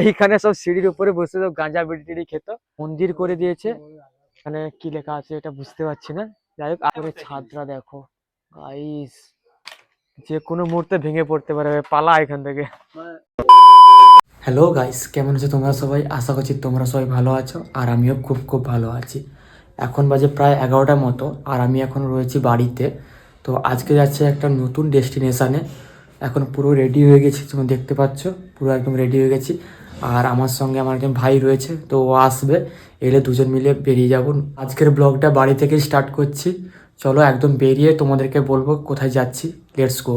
এইখানে সব সিঁড়ির উপরে বসে সব গাঁজা বিড়ি টিড়ি খেত, মন্দির করে দিয়েছে। এখানে কি লেখা আছে এটা বুঝতে পারছি না। যাই হোক, আপরে ছাদটা দেখো গাইস, যে কোনো মুহূর্তে ভেঙে পড়তে পারে, পালা এখান থেকে। হ্যালো গাইস, কেমন আছো তোমরা সবাই? আশা করছি তোমরা সবাই ভালো আছো, আর আমিও খুব খুব ভালো আছি। এখন বাজে প্রায় 11টার মতো, আর আমি এখন রয়েছি বাড়িতে। তো আজকে যাচ্ছে একটা নতুন ডেস্টিনেশানে। এখন পুরো রেডি হয়ে গেছি, তুমি দেখতে পাচ্ছ, পুরো একদম রেডি হয়ে গেছি। আর আমার সঙ্গে আমার একজন ভাই রয়েছে, তো ও আসবে, এলে দুজন মিলে বেরিয়ে যাব। আজকের ব্লগটা বাড়ি থেকেই স্টার্ট করছি। চলো একদম বেরিয়ে তোমাদেরকে বলবো কোথায় যাচ্ছি। Let's go.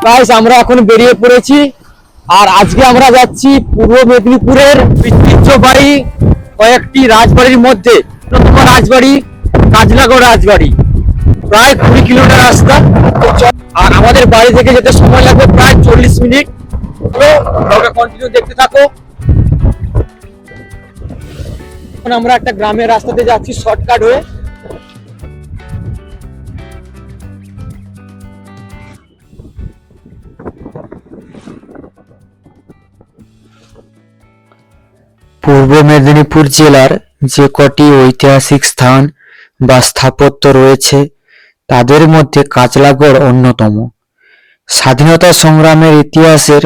গাইস, আমরা এখন বেরিয়ে পড়েছি, আর আজকে আমরা যাচ্ছি পূর্ব মেদিনীপুরের ঐতিহ্যবাহী কয়েকটি রাজবাড়ির মধ্যে অন্যতম রাজবাড়ি কাজলাগড় রাজবাড়ি। প্রায় 20 কিলোমিটার রাস্তা, আর আমাদের বাড়ি থেকে যেতে সময় লাগবে প্রায় 40 মিনিট। কন্টিনিউ দেখতে থাকো। এখন আমরা একটা গ্রামের রাস্তাতে যাচ্ছি শর্টকাট হয়ে। পূর্ব মেদিনীপুর জেলার যে কটি ঐতিহাসিক স্থান বা স্থাপত্য রয়েছে তাদের মধ্যে কাজলাগড় অন্যতম। স্বাধীনতা সংগ্রামের ইতিহাসের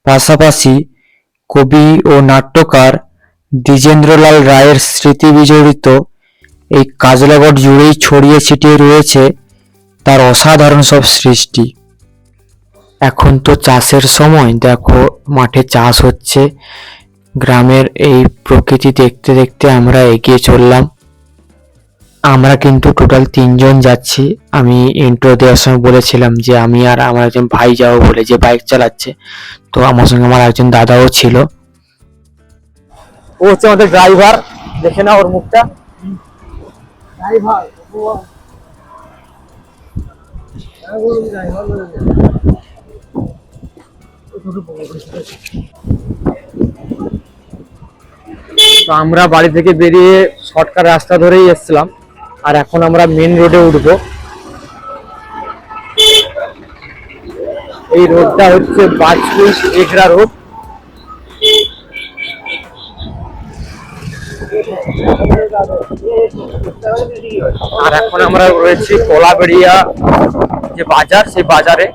পাশাপাশি কবি ও নাট্যকার দ্বিজেন্দ্রলাল রায়ের স্মৃতি বিজড়িত এই কাজলাগড় জুড়েই ছড়িয়ে ছিটিয়ে রয়েছে তার অসাধারণ সব সৃষ্টি। এখন তো চাষের সময়, দেখো মাঠে চাষ হচ্ছে। গ্রামের এই প্রকৃতি দেখতে দেখতে আমরা এগিয়ে চললাম। আমরা কিন্তু টোটাল 3জন যাচ্ছি। আমি ইন্ট্রো দেওয়ার সময় বলেছিলাম যে আমি আর আমার একজন ভাই যাবো বলে, যে বাইক চালাচ্ছে। তো আমার সঙ্গে আমার একজন দাদাও ছিল। ও হচ্ছে আমাদের ড্রাইভার, দেখে না ওর মুখটা। তো আমরা বাড়ি থেকে বেরিয়ে শর্টকাট রাস্তা ধরেই এসেছিলাম, আর এখন আমরা মেন রোডে উঠবো। এই রোডটা হচ্ছে বাজপুর এগরা রোড। আর এখন আমরা রয়েছি কলাবেড়িয়া যে বাজার, সেই বাজারে।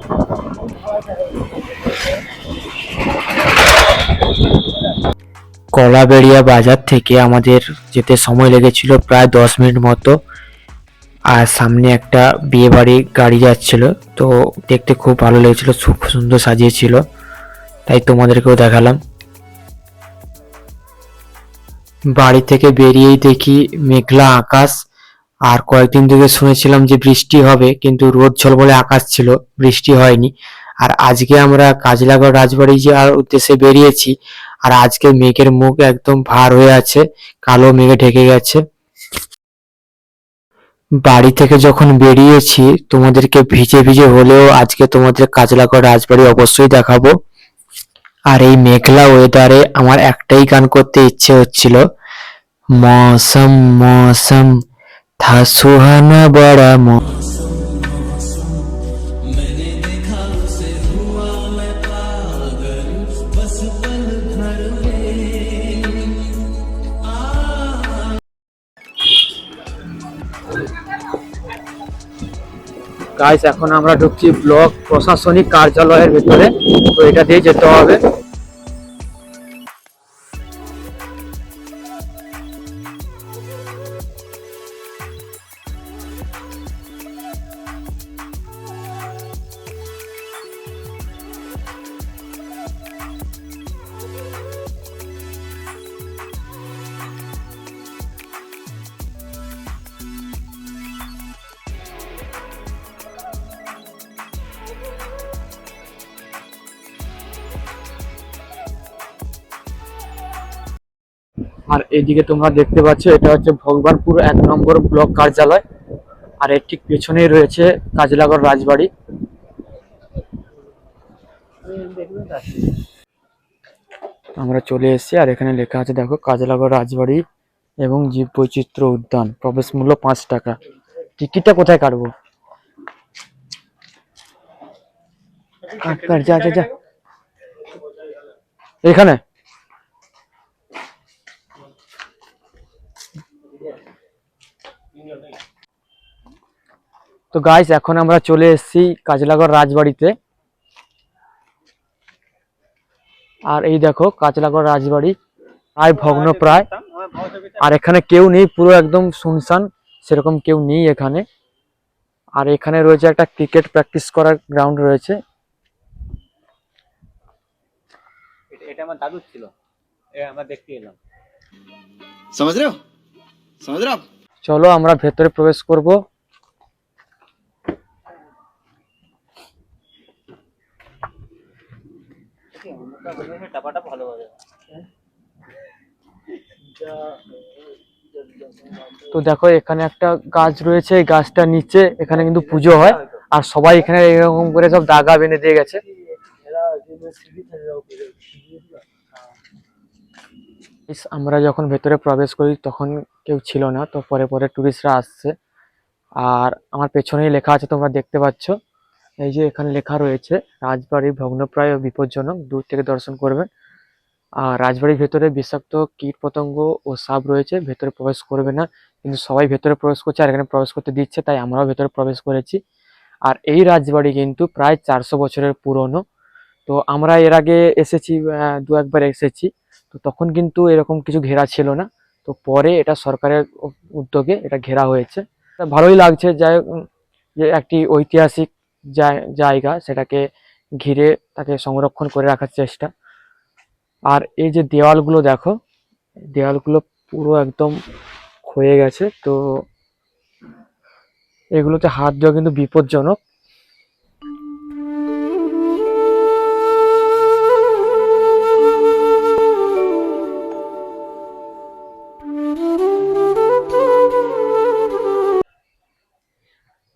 কলাবেড়িয়া বাজার থেকে আমাদের যেতে সময় লেগেছিল প্রায় 10 মিনিট মতো। আর সামনে একটা বিয়ে বাড়ি গাড়ি যাচ্ছিল, তো দেখতে খুব ভালো লেগেছিল, খুব সুন্দর সাজিয়েছিল, তাই তোমাদেরকেও দেখালাম। বাড়ি থেকে বেরিয়েই দেখি মেঘলা আকাশ। আর কয়েকদিন থেকে শুনেছিলাম যে বৃষ্টি হবে, কিন্তু রোদ ঝলমলে আকাশ ছিল, বৃষ্টি হয়নি। আর আজকে আমরা কাজলাগড় রাজবাড়ি যাওয়ার উদ্দেশ্যে বেরিয়েছি, আর আজকে মেঘের মুখ একদম ভার হয়ে আছে, কালো মেঘে ঢেকে গেছে। বাড়ি থেকে যখন বেরিয়েছি তোমাদেরকে ভিজে ভিজে হলেও আজকে তোমাদের কাজলাগড় রাজবাড়ি অবশ্যই দেখাবো। আর এই মেঘলা ওয়েদারে আমার একটাই গান করতে ইচ্ছে হচ্ছিল, मौसम मौसम था सुहाना बड़ा গাইস, এখন আমরা ঢুকছি ব্লক প্রশাসনিক কার্যালয়ের ভিতরে। তো এটা দিয়ে যেতে হবে। আর এদিকে তোমরা দেখতে পাচ্ছ, এটা হচ্ছে ভগবানপুর 1 নম্বর ব্লক কার্যালয়। আর এর ঠিক পেছনেই রয়েছে কাজলাগড় রাজবাড়ি। আমরা চলে এসেছি, আর এখানে লেখা আছে দেখো কাজলাগড় রাজবাড়ি এবং জীব বৈচিত্র্য উদ্যান, প্রবেশ মূল্য 5 টাকা। টিকিটটা কোথায় কাটবো? কাট, যা যা যা এখানে। তো গাইস এখন আমরা চলে এসেছি কাজলাগড় রাজবাড়িতে। আর এই দেখো কাজলাগড় রাজবাড়ি প্রায় ভগ্ন প্রায়, আর এখানে কেউ নেই, পুরো একদম শুনশান, সেরকম কেউ নেই এখানে। আর এখানে রয়েছে একটা ক্রিকেট প্র্যাকটিস করার গ্রাউন্ড রয়েছে। এটা আমার দাদুর ছিল, আমরা দেখতে এলাম। समझ रहे हो চলো আমরা ভেতরে প্রবেশ করব। টাপাটা ভালো হবে। তো দেখো এখানে একটা গাছ রয়েছে, এই গাছটার নিচে এখানে কিন্তু পুজো হয়, আর সবাই এখানে এরকম করে সব দাগা বেঁধে দিয়ে গেছে। আমরা যখন ভেতরে প্রবেশ করি তখন কেউ ছিল না, তো পরে পরে টুরিস্টরা আসছে। আর আমার পেছনেই লেখা আছে, তোমরা দেখতে পাচ্ছ, এই যে এখানে লেখা রয়েছে রাজবাড়ি ভগ্নপ্রায় ও বিপজ্জনক, দূর থেকে দর্শন করবেন। আর রাজবাড়ির ভেতরে বিষাক্ত কীট পতঙ্গ ও সাপ রয়েছে, ভেতরে প্রবেশ করবে না, কিন্তু সবাই ভেতরে প্রবেশ করছে, আর এখানে প্রবেশ করতে দিচ্ছে, তাই আমরাও ভেতরে প্রবেশ করেছি। আর এই রাজবাড়ি কিন্তু প্রায় 400 বছরের পুরনো। তো আমরা এর আগে এসেছি, দু একবার এসেছি, তো তখন কিন্তু এরকম কিছু ঘেরা ছিল না। তো পরে এটা সরকারের উদ্যোগে এটা ঘেরা হয়েছে। ভালোই লাগছে, যাই যে একটি ঐতিহাসিক জায়গা, সেটাকে ঘিরে তাকে সংরক্ষণ করে রাখার চেষ্টা। আর এই যে দেওয়ালগুলো দেখো, দেওয়ালগুলো পুরো একদম ক্ষয়ে গেছে, তো এগুলোতে হাত দেওয়া কিন্তু বিপজ্জনক।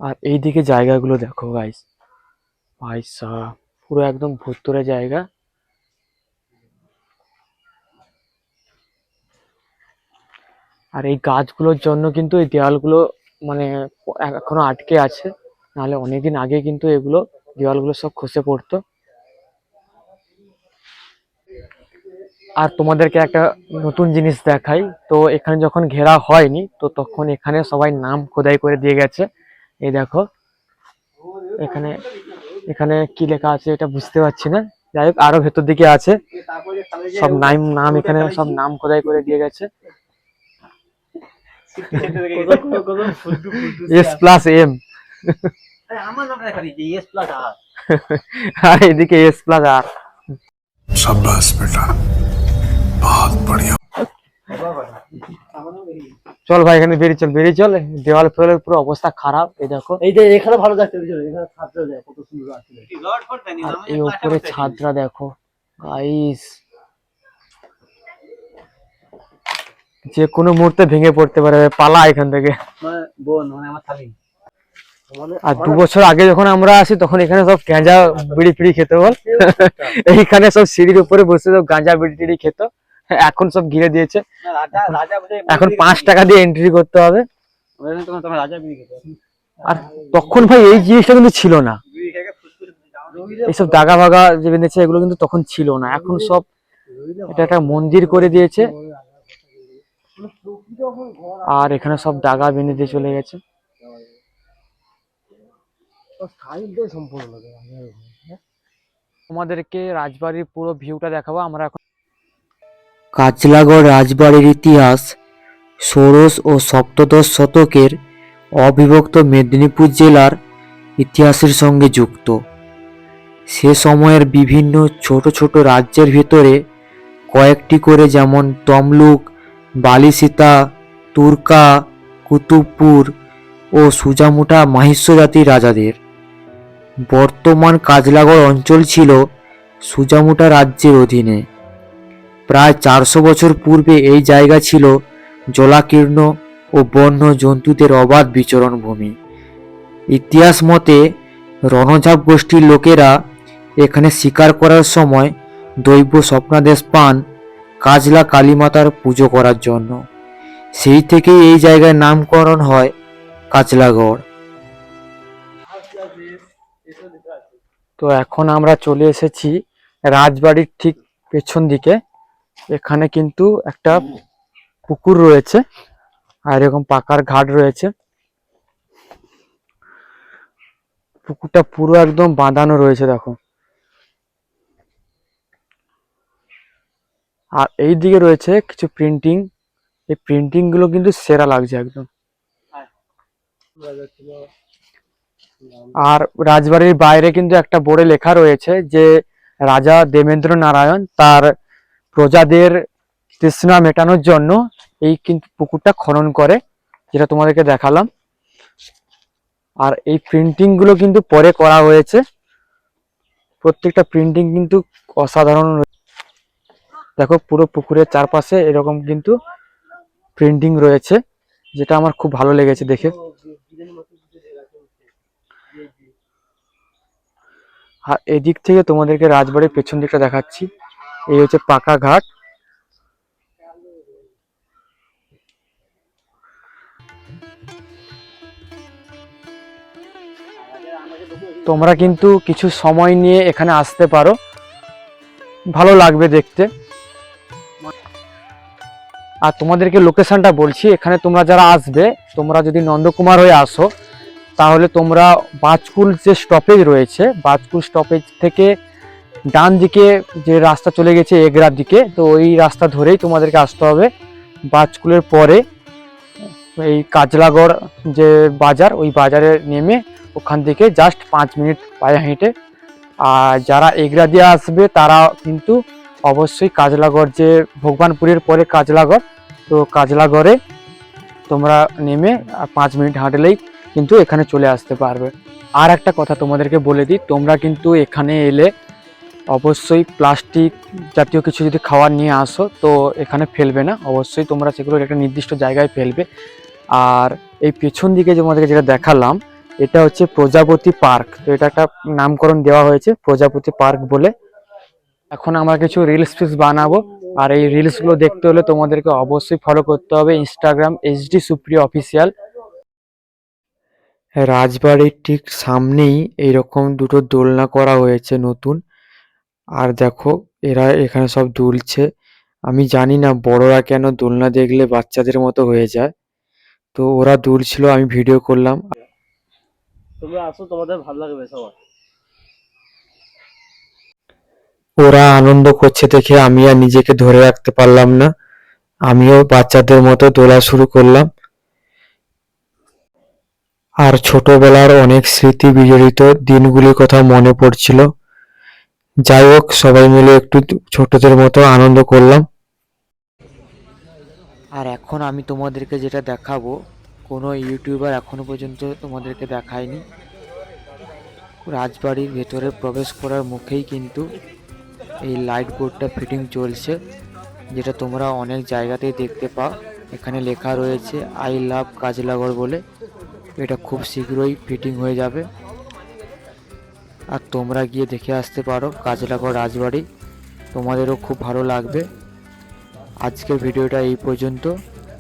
আর এইদিকে জায়গাগুলো দেখো গাইস, ভাই সাহেব পুরো একদম ভুতুড়ে জায়গা। আর এই গাছগুলোর জন্য কিন্তু এই দেওয়ালগুলো মানে এখনো আটকে আছে, নাহলে অনেকদিন আগে কিন্তু এগুলো দেওয়ালগুলো সব খসে পড়তো। আর তোমাদেরকে একটা নতুন জিনিস দেখাই, তো এখানে যখন ঘেরা হয়নি, তো তখন এখানে সবাই নাম খোদাই করে দিয়ে গেছে। এই দেখো এখানে, এখানে কি লেখা আছে এটা বুঝতে পারছি না, যাই হোক আরো ভেতর দিকে আছে, সব নাম এখানে সব নাম খোদাই করে দিয়ে গেছে। S+M আমার নামটা লেখা দিয়েছি S+R। আর এদিকে S+R। शाबाश बेटा बहुत बढ़िया চল ভাই এখানে বেরিয়ে চল, দেওয়াল ফেলে পুরো অবস্থা খারাপ। এই দেখো এই যে এখানে ভালো যাচ্ছে, এখানে ছাদটা দেখো কত সুন্দর আছে। লট ফট দেনি আর এই উপরে ছাদটা দেখো গাইস, যে কোনো মুহূর্তে ভেঙে পড়তে পারে, পালা এখান থেকে। মানে বোন মানে আমার শালি। আর 2 বছর আগে যখন আমরা আসি তখন এখানে সব গাঁজা বিড়ি ফিড়ি খেতে, বল এইখানে সব সিঁড়ির উপরে বসে সব গাঁজা বিড়ি টিড়ি খেত। এখন সব ঘিরে দিয়েছে, এখন 5 টাকা দিয়ে এন্ট্রি করতে হবে। তোমার রাজা বিড়ি খেতে। আর তখন ভাই এই জিনিসটা কিন্তু ছিল না, এইসব দাগা ভাগা যে বেঁধেছে এগুলো কিন্তু তখন ছিল না, এখন সব এটা একটা মন্দির করে দিয়েছে। আর এখানে সব দাগা বেঁধে দিয়ে চলে গেছে। তোমাদেরকে রাজবাড়ির পুরো ভিউটা দেখাবো আমরা এখন। কাজলাগড় রাজবাড়ির ইতিহাস ষোড়শ ও সপ্তদশ শতকের অবিভক্ত মেদিনীপুর জেলার ইতিহাসের সঙ্গে যুক্ত। সে সময়ের বিভিন্ন ছোট ছোট রাজ্যের ভিতরে কয়েকটি করে, যেমন তমলুক, বালিসীতা, তুর্কা, কুতুবপুর ও সুজামুঠা মাহিষ্য জাতির রাজাদের। বর্তমান কাজলাগড় অঞ্চল ছিল সুজামুঠা রাজ্যের অধীনে। প্রায় 400 বছর পূর্বে এই জায়গা ছিল জলাকীর্ণ ও বন্য জন্তুদের অবাধ বিচরণ ভূমি। ইতিহাস মতে রণঝাপ গোষ্ঠীর লোকেরা এখানে শিকার করার সময় দৈব স্বপ্নাদেশ পান কাজলা কালীমাতার পুজো করার জন্য। সেই থেকেই এই জায়গার নামকরণ হয় কাজলাগড়। তো এখন আমরা চলে এসেছি রাজবাড়ির ঠিক পেছন দিকে। এখানে কিন্তু একটা পুকুর রয়েছে আর এরকম পাকার ঘাট রয়েছে। পুকুরটা পুরো একদম বাঁধানো রয়েছে দেখো। আর এই দিকে রয়েছে কিছু প্রিন্টিং। এই প্রিন্টিং গুলো কিন্তু সেরা লাগছে একদম। আর রাজবাড়ির বাইরে কিন্তু একটা বোর্ডে লেখা রয়েছে যে রাজা দেবেন্দ্র নারায়ণ তার প্রজাদের তৃষ্ণা মেটানোর জন্য এই কিন্তু পুকুরটা খনন করে, যেটা তোমাদেরকে দেখালাম। আর এই প্রিন্টিং গুলো কিন্তু পরে করা হয়েছে। প্রত্যেকটা প্রিন্টিং কিন্তু অসাধারণ। দেখো পুরো পুকুরের চারপাশে এরকম কিন্তু প্রিন্টিং রয়েছে, যেটা আমার খুব ভালো লেগেছে দেখে। আর এদিক থেকে তোমাদেরকে রাজবাড়ির পেছন দিকটা দেখাচ্ছি। এই হচ্ছে পাকা ঘাট। তোমরা কিন্তু কিছু সময় নিয়ে এখানে আসতে পারো, ভালো লাগবে দেখতে। আর তোমাদেরকে লোকেশনটা বলছি, এখানে তোমরা যারা আসবে, তোমরা যদি নন্দকুমার হয়ে আসো তাহলে তোমরা বাজকুল যে স্টপেজ রয়েছে, বাজকুল স্টপেজ থেকে ডান দিকে যে রাস্তা চলে গেছে এগরার দিকে, তো ওই রাস্তা ধরেই তোমাদেরকে আসতে হবে। বাজকুলের পরে এই কাজলাগড় যে বাজার, ওই বাজারে নেমে ওখান থেকে জাস্ট 5 মিনিট পায়ে হেঁটে। আর যারা এগরা দিয়ে আসবে তারা কিন্তু অবশ্যই কাজলাগড় যে ভগবানপুরের পরে কাজলাগড়, তো কাজলাগড়ে তোমরা নেমে 5 মিনিট হাঁটলেই কিন্তু এখানে চলে আসতে পারবে। আর একটা কথা তোমাদেরকে বলে দিই, তোমরা কিন্তু এখানে এলে অবশ্যই প্লাস্টিক জাতীয় কিছু যদি খাবার নিয়ে আসো তো এখানে ফেলবে না, অবশ্যই তোমরা সেগুলো একটা নির্দিষ্ট জায়গায় ফেলবে। আর এই পেছন দিকে যে তোমাদেরকে যেটা দেখালাম, এটা হচ্ছে প্রজাপতি পার্ক। তো এটা একটা নামকরণ দেওয়া হয়েছে প্রজাপতি পার্ক বলে। এখন আমরা কিছু রিলস ফিলস বানাবো, আর এই রিলস গুলো দেখতে হলে তোমাদেরকে অবশ্যই ফলো করতে হবে ইনস্টাগ্রাম HD সুপ্রিয় অফিসিয়াল। রাজবাড়ির ঠিক সামনেই এইরকম দুটো দোলনা করা হয়েছে নতুন। আর দেখো এরা এখানে সব দুলছে। আমি জানি না বড়রা কেন দোলনা দেখলে বাচ্চাদের মতো হয়ে যায়, তো ওরা দুলছিল, আমি ভিডিও করলাম। তোমরা আসো, তোমাদের ভালো লাগবে সবার। ওরা আনন্দ করছে দেখে আমি আর নিজেকে ধরে রাখতে পারলাম না, আমিও বাচ্চাদের মতো দোলা শুরু করলাম। আর ছোটবেলার অনেক স্মৃতি বিজড়িত দিনগুলির কথা মনে পড়ছিল। যাই হোক, সবাই মিলে একটু ছোটদের মতো আনন্দ করলাম। আর এখন আমি তোমাদেরকে যেটা দেখাবো, কোনো ইউটিউবার এখনো পর্যন্ত তোমাদেরকে দেখায়নি। রাজবাড়ির ভেতরে প্রবেশ করার মুখেই কিন্তু এই লাইট বোর্ডটা ফিটিং চলছে, যেটা তোমরা অনেক জায়গাতেই দেখতে পাও। এখানে লেখা রয়েছে আই লাভ কাজলাগড় বলে। এটা খুব শীঘ্রই ফিটিং হয়ে যাবে। আর তোমরা গিয়ে দেখে আসতে পারো কাজলাগড় রাজবাড়ি, তোমাদেরও খুব ভালো লাগবে। আজকের ভিডিওটা এই পর্যন্ত।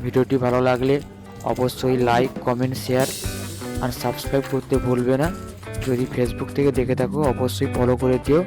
ভিডিওটি ভালো লাগলে অবশ্যই লাইক, কমেন্ট, শেয়ার আর সাবস্ক্রাইব করতে ভুলবে না। যদি ফেসবুক থেকে দেখে থাকো অবশ্যই ফলো করে দিও।